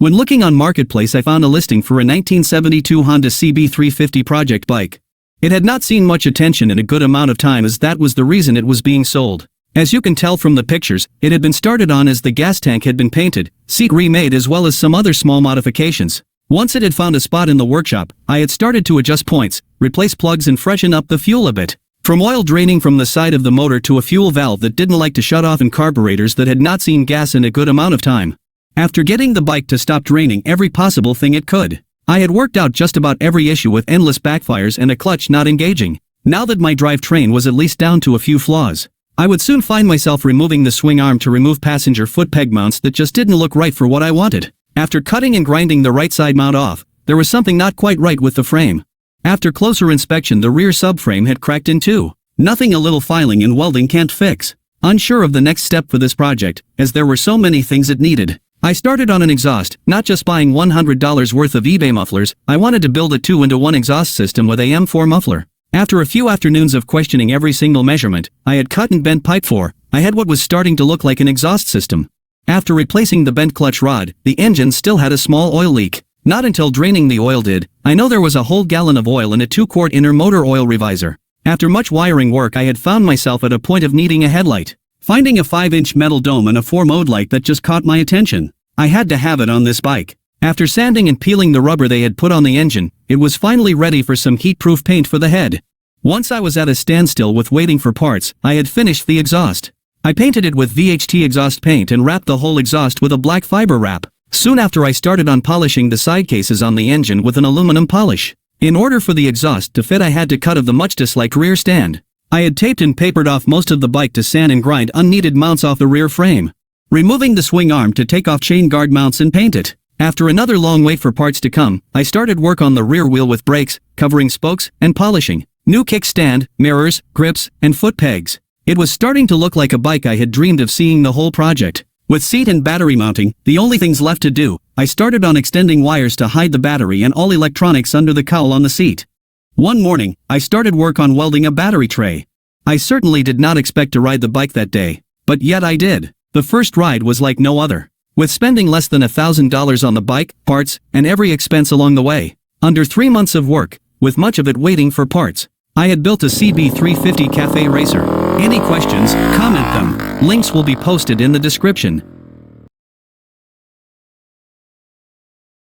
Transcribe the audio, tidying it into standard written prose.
When looking on Marketplace, I found a listing for a 1972 Honda CB350 project bike. It had not seen much attention in a good amount of time, as that was the reason it was being sold. As you can tell from the pictures, it had been started on as the gas tank had been painted, seat remade, as well as some other small modifications. Once it had found a spot in the workshop, I had started to adjust points, replace plugs and freshen up the fuel a bit. From oil draining from the side of the motor to a fuel valve that didn't like to shut off and carburetors that had not seen gas in a good amount of time. After getting the bike to stop draining every possible thing it could, I had worked out just about every issue with endless backfires and a clutch not engaging. Now that my drivetrain was at least down to a few flaws, I would soon find myself removing the swing arm to remove passenger foot peg mounts that just didn't look right for what I wanted. After cutting and grinding the right side mount off, there was something not quite right with the frame. After closer inspection, the rear subframe had cracked in two. Nothing a little filing and welding can't fix. Unsure of the next step for this project, as there were so many things it needed, I started on an exhaust, not just buying $100 worth of eBay mufflers. I wanted to build a 2-in-1 exhaust system with a M4 muffler. After a few afternoons of questioning every single measurement I had cut and bent pipe for, I had what was starting to look like an exhaust system. After replacing the bent clutch rod, the engine still had a small oil leak. Not until draining the oil did I know there was a whole gallon of oil in a 2-quart inner motor oil revisor. After much wiring work, I had found myself at a point of needing a headlight. Finding a 5-inch metal dome and a 4-mode light that just caught my attention. I had to have it on this bike. After sanding and peeling the rubber they had put on the engine, it was finally ready for some heat-proof paint for the head. Once I was at a standstill with waiting for parts, I had finished the exhaust. I painted it with VHT exhaust paint and wrapped the whole exhaust with a black fiber wrap. Soon after, I started on polishing the side cases on the engine with an aluminum polish. In order for the exhaust to fit, I had to cut off the much disliked rear stand. I had taped and papered off most of the bike to sand and grind unneeded mounts off the rear frame, removing the swing arm to take off chain guard mounts and paint it. After another long wait for parts to come, I started work on the rear wheel with brakes, covering spokes, and polishing. New kickstand, mirrors, grips, and foot pegs. It was starting to look like a bike I had dreamed of seeing the whole project. With seat and battery mounting the only things left to do, I started on extending wires to hide the battery and all electronics under the cowl on the seat. One morning, I started work on welding a battery tray. I certainly did not expect to ride the bike that day, but yet I did. The first ride was like no other. With spending less than $1,000 on the bike, parts, and every expense along the way, under 3 months of work, with much of it waiting for parts, I had built a CB350 cafe racer. Any questions, comment them. Links will be posted in the description.